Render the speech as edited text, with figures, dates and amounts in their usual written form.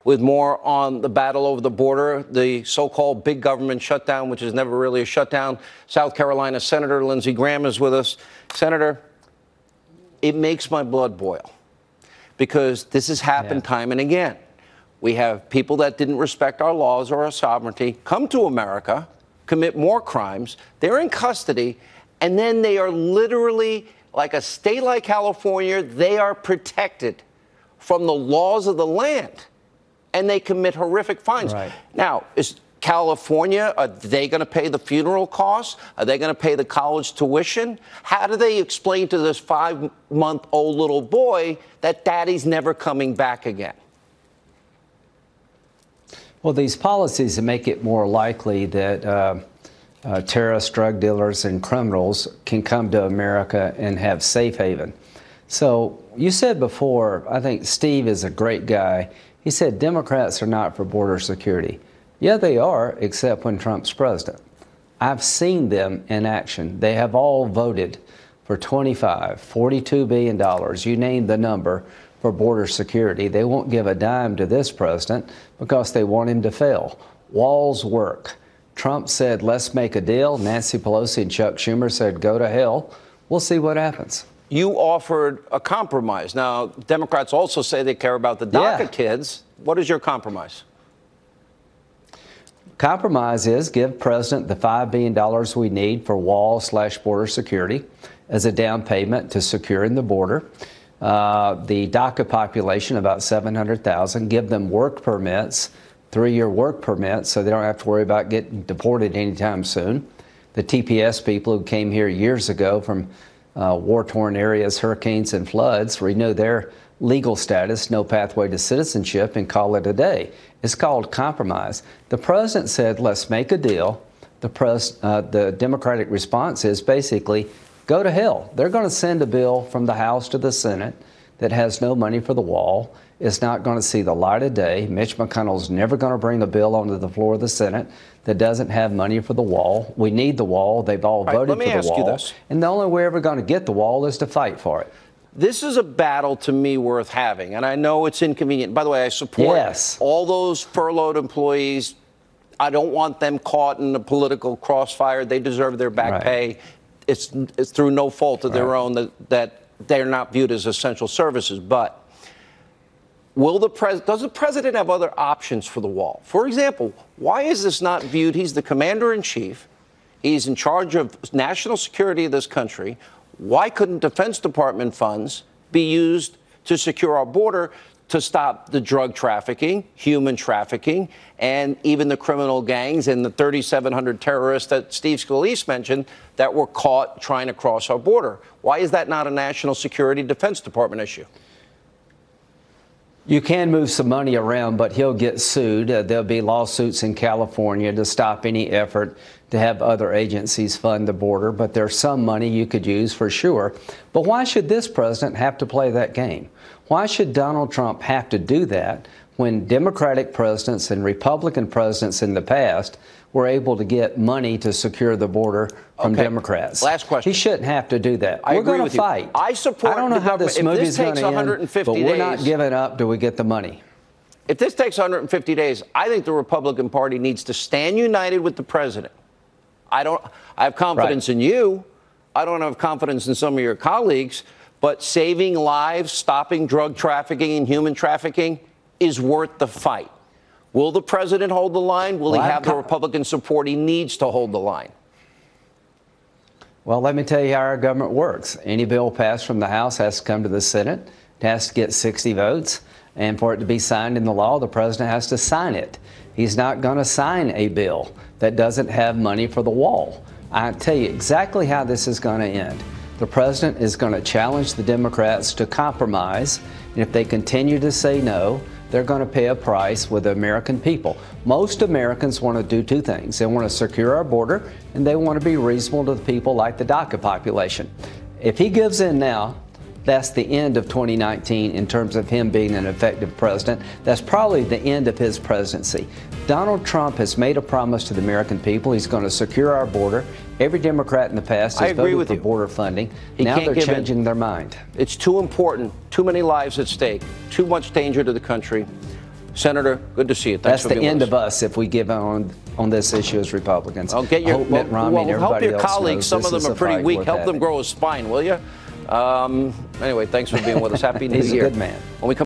with more on the battle over the border, the so-called big government shutdown, which is never really a shutdown. South Carolina Senator Lindsey Graham is with us. Senator, it makes my blood boil because this has happened time and again. We have people that didn't respect our laws or our sovereignty come to America, commit more crimes. They're in custody, and then they are literally, like a state like California, they are protected from the laws of the land, and they commit horrific fines. Right. Now, is California, are they going to pay the funeral costs? Are they going to pay the college tuition? How do they explain to this 5-month-old little boy that daddy's never coming back again? Well, these policies make it more likely that terrorists, drug dealers, and criminals can come to America and have safe haven. So you said before, I think Steve is a great guy. He said Democrats are not for border security. Yeah, they are, except when Trump's president. I've seen them in action. They have all voted for $25, $42 billion, you name the number, for border security. They won't give a dime to this president because they want him to fail. Walls work. Trump said, let's make a deal. Nancy Pelosi and Chuck Schumer said, go to hell. We'll see what happens. You offered a compromise. Now, Democrats also say they care about the DACA kids. What is your compromise? Compromise is give President the $5 billion we need for wall/border security as a down payment to securing the border. The DACA population, about 700,000, give them work permits, 3-year work permits, so they don't have to worry about getting deported anytime soon. The TPS people who came here years ago from war-torn areas, hurricanes, and floods renew their legal status, no pathway to citizenship, and call it a day. It's called compromise. The president said, let's make a deal. The Democratic response is basically, go to hell. They're going to send a bill from the House to the Senate that has no money for the wall. It's not going to see the light of day. Mitch McConnell's never going to bring a bill onto the floor of the Senate that doesn't have money for the wall. We need the wall. They've all voted for the wall. Let me ask you this. And the only way we're ever going to get the wall is to fight for it. This is a battle, to me, worth having. And I know it's inconvenient. By the way, I support all those furloughed employees. I don't want them caught in a political crossfire. They deserve their back pay. It's through no fault of their own that they're not viewed as essential services. But does the president have other options for the wall? For example, why is this not viewed? He's the commander-in-chief. He's in charge of national security of this country. Why couldn't Defense Department funds be used to secure our border to stop the drug trafficking, human trafficking, and even the criminal gangs and the 3,700 terrorists that Steve Scalise mentioned that were caught trying to cross our border? Why is that not a national security Defense Department issue? You can move some money around, but he'll get sued. There'll be lawsuits in California to stop any effort to have other agencies fund the border. But there's some money you could use for sure. But why should this president have to play that game? Why should Donald Trump have to do that when Democratic presidents and Republican presidents in the past were able to get money to secure the border from Democrats? Last question. He shouldn't have to do that. We're going to fight. I support. I don't know how this movie's going to end, but we're not giving up till we get the money. If this takes 150 days, I think the Republican Party needs to stand united with the president. I have confidence in you. I don't have confidence in some of your colleagues, but saving lives, stopping drug trafficking and human trafficking is worth the fight. Will the president hold the line? Will he have the Republican support he needs to hold the line? Well, let me tell you how our government works. Any bill passed from the House has to come to the Senate. It has to get 60 votes. And for it to be signed into law, the president has to sign it. He's not going to sign a bill that doesn't have money for the wall. I tell you exactly how this is going to end. The president is going to challenge the Democrats to compromise. And if they continue to say no, they're going to pay a price with the American people. Most Americans want to do two things. They want to secure our border, and they want to be reasonable to the people like the DACA population. If he gives in now, that's the end of 2019 in terms of him being an effective president. That's probably the end of his presidency. Donald Trump has made a promise to the American people. He's going to secure our border. Every Democrat in the past has voted for border funding. Now they're changing their mind. It's too important. Too many lives at stake. Too much danger to the country. Senator, good to see you. Thanks That's for the being end with of us. us if we give on this issue as Republicans. I'll get your, I hope Mitt Romney and help everybody your else colleagues. knows Some of this them is are a pretty fight weak. worth Help them having. grow a spine, will you? Anyway, thanks for being with us. Happy New He's Year. a good man. When we come